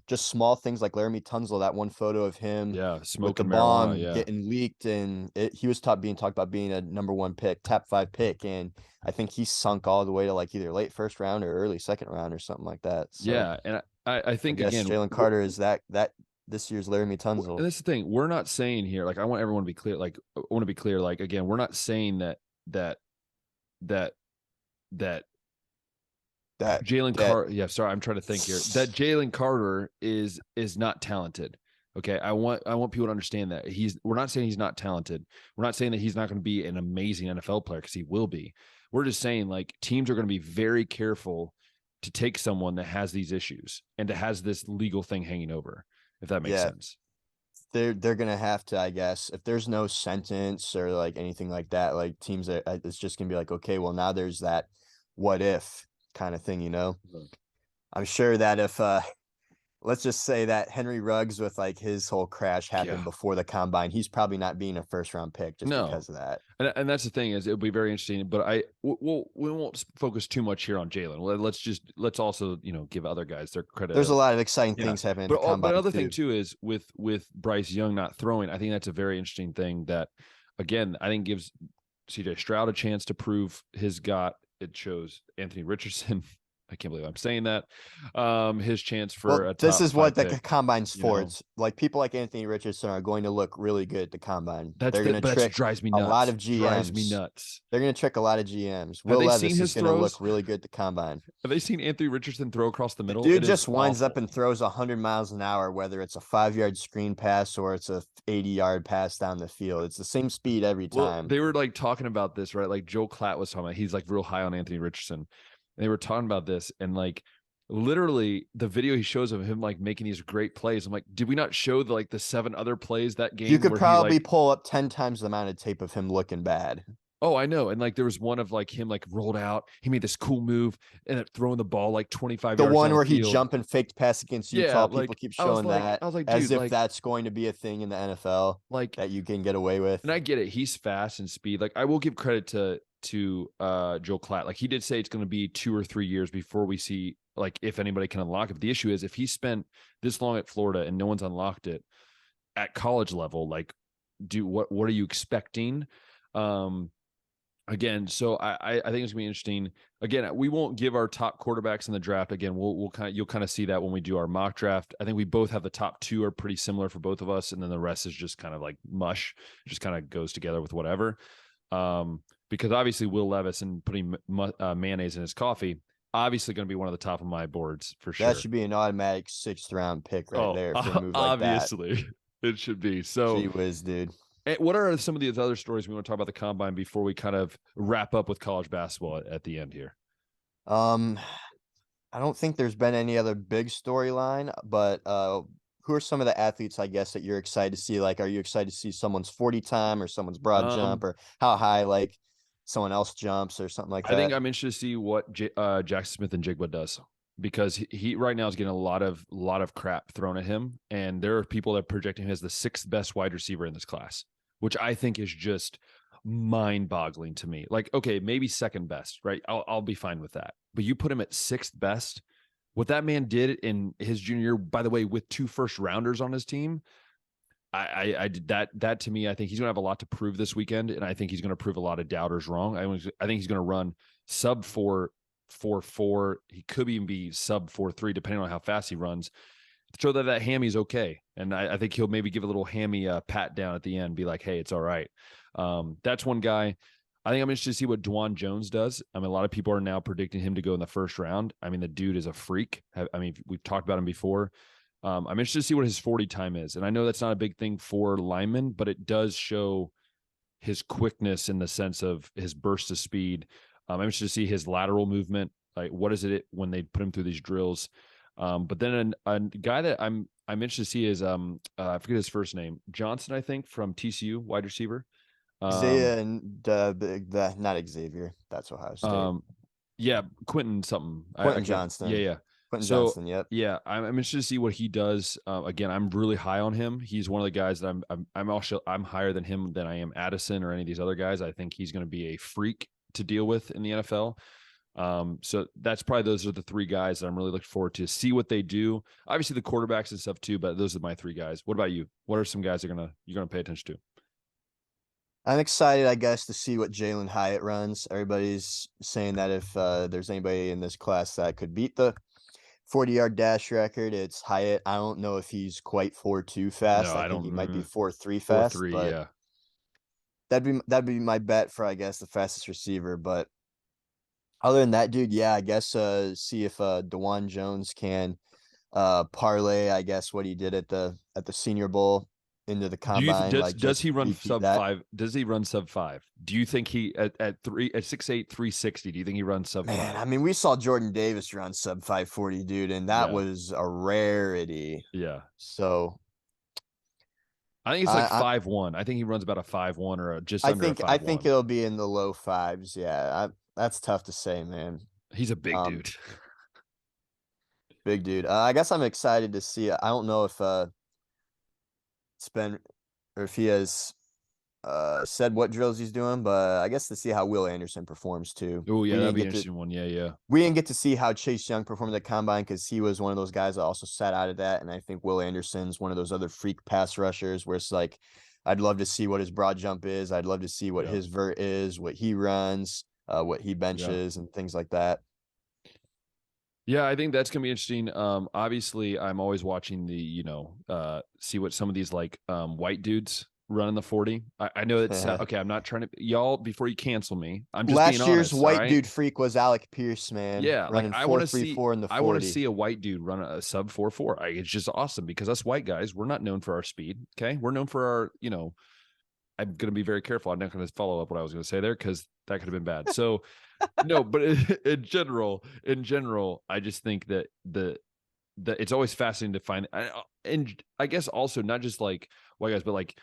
just small things like Laramie Tunsil, that one photo of him smoking with the bomb getting leaked, and he was being talked about being a number 1 pick, top 5 pick, and I think he sunk all the way to like either late first round or early second round or something like that. So, and I think, again, Jalen Carter is that this year's Laramie Tunsil. And that's the thing. We're not saying here, like, I want everyone to be clear. Like, I want to be clear. Like, again, we're not saying that Jalen Carter. Yeah, sorry, I'm trying to think here. That Jalen Carter is not talented. Okay, I want people to understand that we're not saying he's not talented. We're not saying that he's not going to be an amazing NFL player, because he will be. We're just saying, like, teams are going to be very careful to take someone that has these issues and that has this legal thing hanging over. If that makes sense. They're going to have to, I guess, if there's no sentence or like anything like that, like teams it's just going to be like, okay, well, now there's that what if kind of thing, I'm sure that if let's just say that Henry Ruggs with like his whole crash happened before the combine, he's probably not being a first round pick just because of that. And that's the thing, is it'll be very interesting, but we won't focus too much here on Jalen. Let's also, give other guys their credit. There's a lot of exciting things happening. But another thing too is with Bryce Young not throwing, I think that's a very interesting thing that, again, I think gives CJ Stroud a chance to prove his got. It shows Anthony Richardson I can't believe I'm saying that. His chance for Well, a this top is what 5 the pick. combine's for. It's like people like Anthony Richardson are going to look really good at the combine. That's They're going to but that trick drives me a lot nuts. of GMs. Drives me nuts. They're going to trick a lot of GMs. Have Will they seen Levis his is going to look throws? really good at the combine. Have they seen Anthony Richardson throw across the The middle? dude It is just winds awful. up and throws 100 miles an hour, whether it's a 5-yard screen pass or it's a 80-yard pass down the field. It's the same speed every time. Well, they were like talking about this, right? Like Joel Klatt was talking about, he's like real high on Anthony Richardson. And they were talking about this, and like literally the video he shows of him like making these great plays. I'm like, did we not show the 7 other plays that game? You could where probably he, like, pull up 10 times the amount of tape of him looking bad. Oh, I know. And like there was one of like him like rolled out. He made this cool move and throwing the ball like 25 yards. The one where he field. jumped and faked pass against Utah. People keep showing that. I was like, as dude, if that's going to be a thing in the NFL, like that you can get away with. And I get it. He's fast and speed. Like I will give credit to Joel Klatt. Like he did say it's going to be 2 or 3 years before we see like if anybody can unlock it. But the issue is if he spent this long at Florida and no one's unlocked it at college level, like what are you expecting? Again, so I think it's gonna be interesting. Again, we won't give our top quarterbacks in the draft. Again, you'll kind of see that when we do our mock draft. I think we both have the top 2 are pretty similar for both of us, and then the rest is just kind of like mush. It just kind of goes together with whatever. Because obviously Will Levis and putting mayonnaise in his coffee, obviously going to be one of the top of my boards for sure. That should be an automatic 6th round pick right there for a move like obviously, that. It should be. So, gee whiz, dude. What are some of these other stories we want to talk about the combine before we kind of wrap up with college basketball at the end here? I don't think there's been any other big storyline, but who are some of the athletes, I guess, that you're excited to see? Like, are you excited to see someone's 40 time or someone's broad jump, or how high like someone else jumps or something like that? I think I'm interested to see what Jackson Smith and Jigba does, because he right now is getting a lot of crap thrown at him, and there are people that project him as the 6th best wide receiver in this class, which I think is just mind-boggling to me. Like, okay, maybe 2nd best, right? I'll be fine with that. But you put him at 6th best. What that man did in his junior year, by the way, with 2 first-rounders on his team, I did that to me. I think he's going to have a lot to prove this weekend, and I think he's going to prove a lot of doubters wrong. I think he's going to run sub 4.44. He could even be sub 4.3, depending on how fast he runs. Show that hammy is okay. And I think he'll maybe give a little hammy pat down at the end, be like, hey, it's all right. That's one guy. I think I'm interested to see what Dwan Jones does. I mean, a lot of people are now predicting him to go in the 1st round. I mean, the dude is a freak. I mean, we've talked about him before. I'm interested to see what his 40 time is. And I know that's not a big thing for linemen, but it does show his quickness in the sense of his burst of speed. I'm interested to see his lateral movement. Like, what is it when they put him through these drills? But then a guy that I'm interested to see is I forget his first name, Johnson, I think, from TCU, wide receiver. Xavier and not Xavier. That's Ohio State. Yeah, Quentin something. Quentin Johnston. Yeah. Quentin Johnston. Yep. Yeah, I'm interested to see what he does. Again, I'm really high on him. He's one of the guys that I'm higher than him than I am Addison or any of these other guys. I think he's going to be a freak to deal with in the NFL. So that's probably, those are the 3 guys that I'm really looking forward to see what they do. Obviously the quarterbacks and stuff too, but those are my 3 guys. What about you? What are some guys you're gonna pay attention to? I'm excited, I guess, to see what Jalen Hyatt runs. Everybody's saying that if there's anybody in this class that could beat the 40-yard dash record, it's Hyatt. I don't know if he's quite 4.2 fast. No, I think he might be 4.3 fast. 4.3, but yeah. That'd be my bet for, I guess, the fastest receiver. But other than that, dude, yeah, I guess see if Dwan Jones can parlay, I guess, what he did at the Senior Bowl into the combine. Does he run sub 5? Does he run sub 5? Do you think he at 6'8", 360? Do you think he runs sub 5? Man, I mean, we saw Jordan Davis run sub 540, dude, and that was a rarity. Yeah. So I think it's like 5'1". I think he runs about a 5'1" or just under a 5'1". I think it'll be in the low 5s. Yeah, that's tough to say, man. He's a big dude. Big dude. I guess I'm excited to see. I don't know if if he has said what drills he's doing, but I guess to see how Will Anderson performs too. Oh yeah, that'd be an interesting one. Yeah. We didn't get to see how Chase Young performed at combine because he was one of those guys that also sat out of that, and I think Will Anderson's one of those other freak pass rushers where it's like, I'd love to see what his broad jump is. I'd love to see what his vert is, what he runs, what he benches, and things like that. Yeah, I think that's gonna be interesting. Obviously, I'm always watching the, see what some of these like white dudes run in the 40. I know it's okay. I'm not trying to y'all before you cancel me. I'm just being Last year's honest. All white right. dude freak was Alec Pierce, man, Yeah, like running 4.34 in the I want to 40. see a white dude run a sub 4.4. It's just awesome because us white guys, we're not known for our speed. Okay, we're known for our, I'm going to be very careful. I'm not going to follow up what I was going to say there because that could have been bad. So no, but in general, I just think that it's always fascinating to find, and I guess also not just like white guys, but like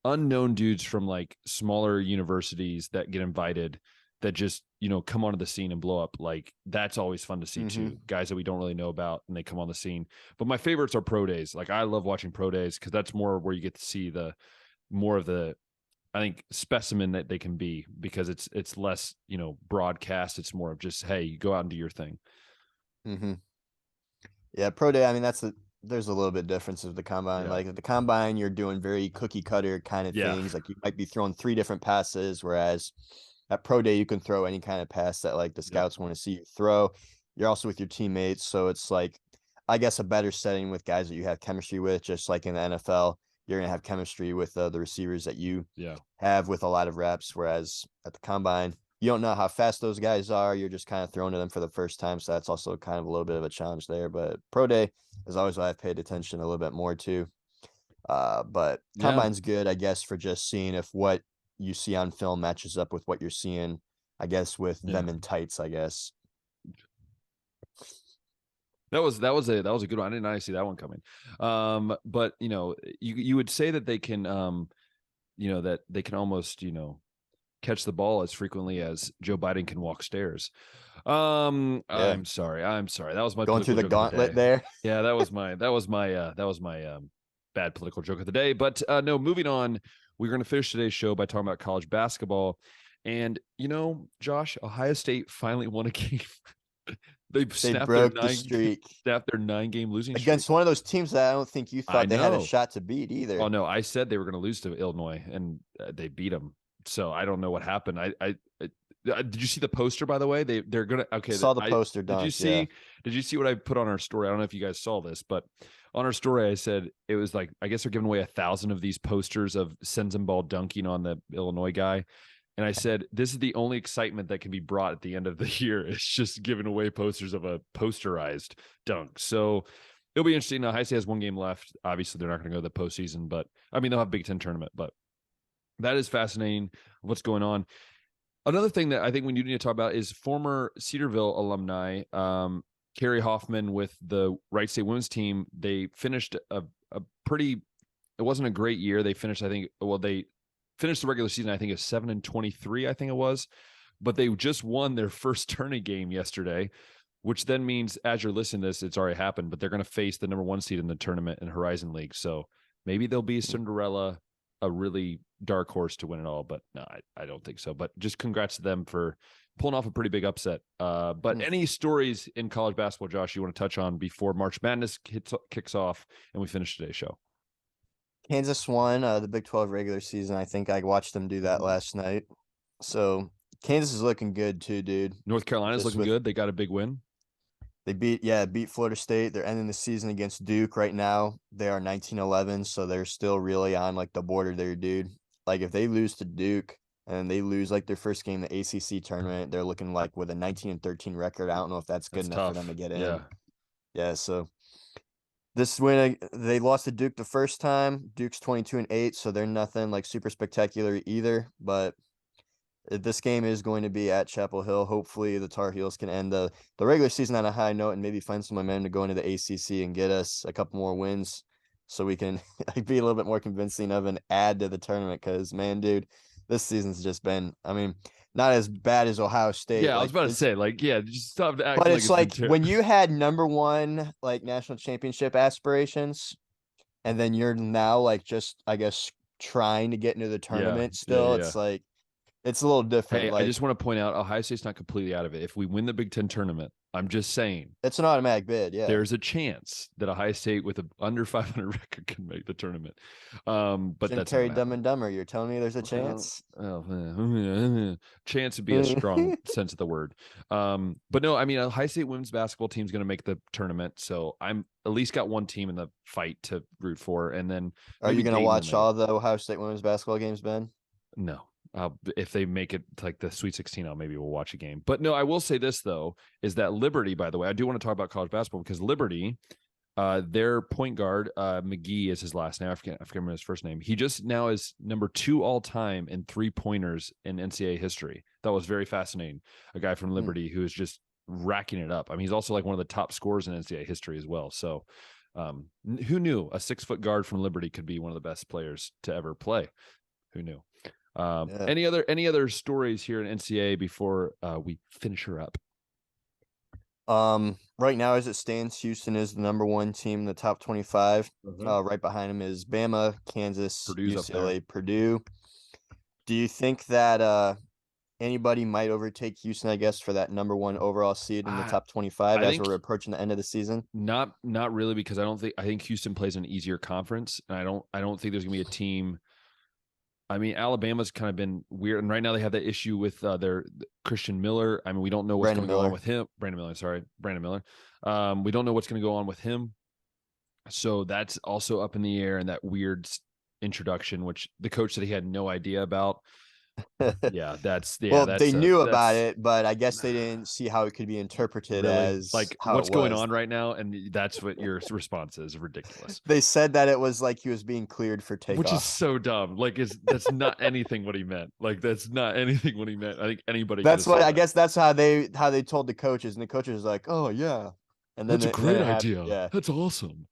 unknown dudes from like smaller universities that get invited that just come onto the scene and blow up. Like that's always fun to see too. Guys that we don't really know about and they come on the scene. But my favorites are pro days. Like I love watching pro days because that's more where you get to see the more of the, I think, specimen that they can be, because it's less broadcast. It's more of just, hey, you go out and do your thing. Yeah, pro day. I mean, there's a little bit difference of the combine. Yeah. Like at the combine, you're doing very cookie cutter kind of things. Like you might be throwing 3 different passes, whereas at pro day you can throw any kind of pass that like the scouts want to see you throw. You're also with your teammates, so it's like, I guess, a better setting with guys that you have chemistry with. Just like in the NFL, you're gonna have chemistry with the receivers that you have with a lot of reps. Whereas at the combine, you don't know how fast those guys are. You're just kind of throwing to them for the first time. So that's also kind of a little bit of a challenge there. But pro day is always what I've paid attention a little bit more to. But combine's good, I guess, for just seeing if what you see on film matches up with what you're seeing, I guess, with them in tights, I guess. That was a good one. I did not see that one coming. But you would say that they can that they can almost catch the ball as frequently as Joe Biden can walk stairs. I'm sorry. That was my going through the gauntlet there. Yeah, that was my bad political joke of the day. But no, moving on. We're going to finish today's show by talking about college basketball. And Josh, Ohio State finally won a game. They broke the streak. Snapped their 9-game losing streak against one of those teams that I don't think you thought they had a shot to beat either. Oh no, I said they were going to lose to Illinois, and they beat them. So I don't know what happened. Did you see the poster, by the way? They're gonna Saw the poster. Did you see? Yeah. Did you see what I put on our story? I don't know if you guys saw this, but on our story I said it was like, I guess they're giving away 1,000 of these posters of Sensenball dunking on the Illinois guy. And I said, this is the only excitement that can be brought at the end of the year. It's just giving away posters of a posterized dunk. So it'll be interesting. Ohio State has 1 game left. Obviously, they're not going to go to the postseason, but I mean, they'll have a Big Ten tournament. But that is fascinating. What's going on? Another thing that I think we need to talk about is former Cedarville alumni, Carrie Hoffman with the Wright State women's team. They finished a pretty. It wasn't a great year. They finished, I think. Well, they finished the regular season, I think, is 7-23, I think it was, but they just won their first tourney game yesterday, which then means, as you're listening to this, it's already happened, but they're going to face the number 1 seed in the tournament in Horizon League. So maybe they'll be Cinderella, a really dark horse to win it all, but no, I don't think so. But just congrats to them for pulling off a pretty big upset. But any stories in college basketball, Josh, you want to touch on before March Madness kicks off and we finish today's show? Kansas won the Big 12 regular season. I think I watched them do that last night. So Kansas is looking good too, dude. North Carolina's looking good. They got a big win. They beat Florida State. They're ending the season against Duke right now. They are 19-11, so they're still really on like the border there, dude. Like if they lose to Duke and they lose like their first game in the ACC tournament, they're looking like with a 19-13 record. I don't know if that's good enough for them to get in. Yeah, so this win, they lost to Duke the first time. Duke's 22-8, so they're nothing like super spectacular either. But this game is going to be at Chapel Hill. Hopefully, the Tar Heels can end the regular season on a high note and maybe find some momentum to go into the ACC and get us a couple more wins so we can be a little bit more convincing of an add to the tournament. Because, man, dude, this season's just been, I mean, not as bad as Ohio State. Yeah, I was about to say, like, just stop to act. But it's like when you had number 1 like national championship aspirations, and then you're now like just, I guess, trying to get into the tournament still. It's like It's a little different. Hey, I just want to point out Ohio State's not completely out of it. If we win the Big Ten tournament, I'm just saying it's an automatic bid. Yeah, there's a chance that Ohio State with an under 500 record can make the tournament. But that's Terry Dumb and Dumber. You're telling me there's a chance? Chance would be a strong sense of the word. But no, I mean, Ohio State women's basketball team is going to make the tournament, so I'm at least got one team in the fight to root for. And then, are you going to watch all the Ohio State women's basketball games, Ben? No. If they make it to like the Sweet 16, we'll watch a game. But no, I will say this though, is that Liberty, by the way, I do want to talk about college basketball because Liberty, their point guard, McGee is his last name. I forget remember his first name. He just now is number 2 all time in 3-pointers in NCAA history. That was very fascinating. A guy from Liberty who is just racking it up. I mean, he's also like one of the top scorers in NCAA history as well. So who knew a 6-foot guard from Liberty could be one of the best players to ever play? Who knew? Any other stories here in NCAA before we finish her up? Right now, as it stands, Houston is the number 1 team in the top 25. Right behind them is Bama, Kansas, Purdue's UCLA, Purdue. Do you think that anybody might overtake Houston, I guess, for that number 1 overall seed in the top 25 as we're approaching the end of the season? Not really, because I think Houston plays an easier conference, and I don't think there's gonna be a team. I mean, Alabama's kind of been weird, and right now they have that issue with their Christian Miller. I mean, we don't know what's going to go on with him. Brandon Miller. We don't know what's going to go on with him. So that's also up in the air, and that weird introduction, which the coach said he had no idea about. They knew about it, but I guess they didn't see how it could be interpreted as like what's going on right now, and that's what your response is. Ridiculous. They said that it was like he was being cleared for takeoff, which is so dumb. Like, that's not anything what he meant. Like, that's not anything what he meant. I think anybody. That's what I guess. That's how they told the coaches, and the coaches was like, "Oh yeah," and then that's a great idea. Yeah, that's awesome.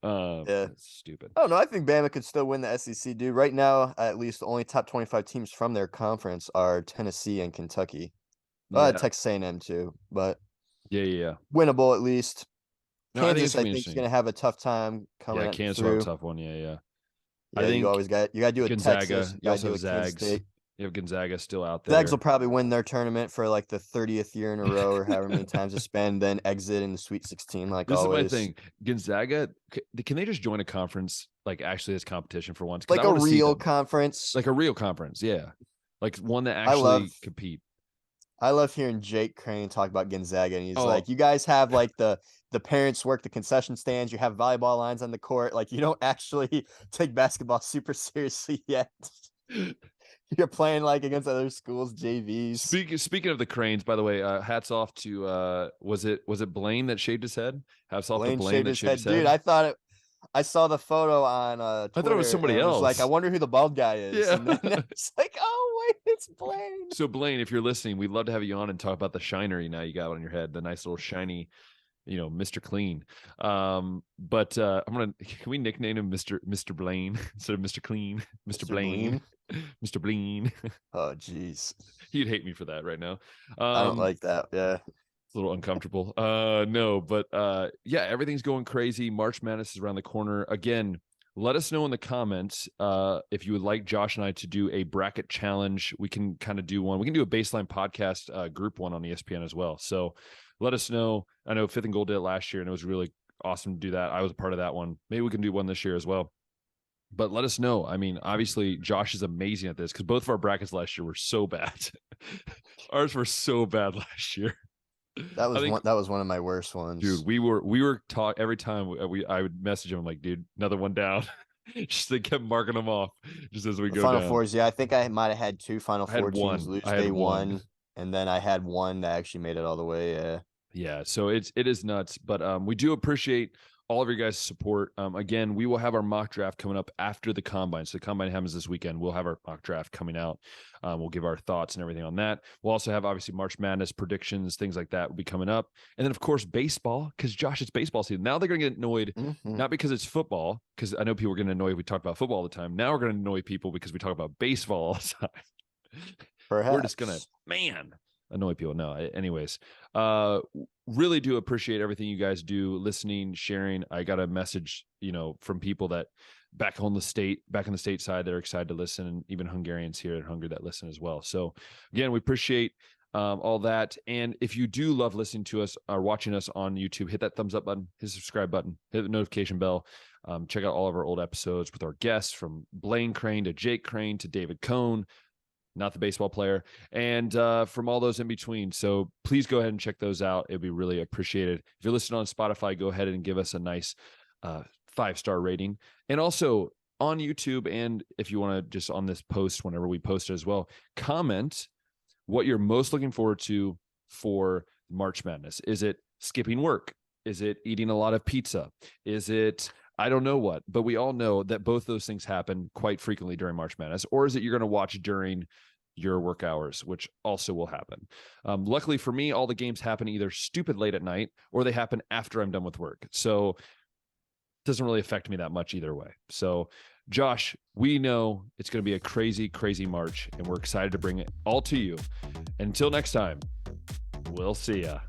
That's stupid. Oh no, I think Bama could still win the SEC, dude. Right now, at least the only top 25 teams from their conference are Tennessee and Kentucky. Texas A&M too, but winnable at least. Kansas, I think is going to have a tough time coming. Yeah, Kansas will have a tough one. Yeah. I think you always got to do a Gonzaga. Texas. You also have Zags. You have Gonzaga still out there. Zags will probably win their tournament for like the 30th year in a row, or however many times they spend, then exit in the Sweet 16. Like this always. This is my thing. Gonzaga, can they just join a conference like actually as competition for once? Like a real conference. Like a real conference, yeah. Like one that actually compete. I love hearing Jake Crane talk about Gonzaga, and he's like, "You guys have like the parents work the concession stands. You have volleyball lines on the court. Like you don't actually take basketball super seriously yet." You're playing like against other schools, JVs. Speaking of the Cranes, by the way, hats off to was it Blaine that shaved his head? Hats off to Blaine that shaved his head. Dude, I saw the photo on Twitter. I thought it was somebody else. Like, I wonder who the bald guy is. Yeah. And then it's like, oh wait, it's Blaine. So Blaine, if you're listening, we'd love to have you on and talk about the shinery now you got on your head, the nice little shiny, Mr. Clean. But can we nickname him Mr. Blaine instead of Mr. Clean? Mr. Blaine. Mr. Blaine. Oh geez. He'd hate me for that right now. I don't like that. Yeah. It's a little uncomfortable. No, but everything's going crazy. March Madness is around the corner. Again, let us know in the comments if you would like Josh and I to do a bracket challenge. We can kind of do one. We can do a baseline podcast group one on ESPN as well. So let us know. I know Fifth and Gold did it last year, and it was really awesome to do that. I was a part of that one. Maybe we can do one this year as well. But let us know. I mean, obviously, Josh is amazing at this because both of our brackets last year were so bad. Ours were so bad last year. That was one of my worst ones, dude. We were taught every time I would message him like, dude, another one down. Just they kept marking them off just as we go Final down. Fours. Yeah, I think I might have had 2 Final Four teams lose day one, and then I had one that actually made it all the way. Yeah. So it is nuts, but we do appreciate all of your guys' support. Again, we will have our mock draft coming up after the combine. So the combine happens this weekend. We'll have our mock draft coming out. We'll give our thoughts and everything on that. We'll also have obviously March Madness predictions, things like that will be coming up. And then of course, baseball, because Josh, it's baseball season. Now they're going to get annoyed, not because it's football, because I know people are going to annoy if we talk about football all the time. Now we're going to annoy people because we talk about baseball all the time. Perhaps. We're just going to, annoy people. No, anyways, really do appreciate everything you guys do, listening, sharing. I got a message, from people that back in the state side, they're excited to listen, and even Hungarians here in Hungary that listen as well. So again, we appreciate all that. And if you do love listening to us or watching us on YouTube, hit that thumbs up button, hit the subscribe button, hit the notification bell. Check out all of our old episodes with our guests, from Blaine Crane to Jake Crane to David Cohn, not the baseball player, and from all those in between. So please go ahead and check those out. It'd be really appreciated. If you're listening on Spotify, go ahead and give us a nice 5-star rating. And also on YouTube, and if you want to just on this post, whenever we post it as well, comment what you're most looking forward to for March Madness. Is it skipping work? Is it eating a lot of pizza? Is it, I don't know what, but we all know that both those things happen quite frequently during March Madness. Or is it you're going to watch during your work hours, which also will happen. Luckily for me, all the games happen either stupid late at night or they happen after I'm done with work. So it doesn't really affect me that much either way. So Josh, we know it's going to be a crazy, crazy March, and we're excited to bring it all to you. Until next time, we'll see ya.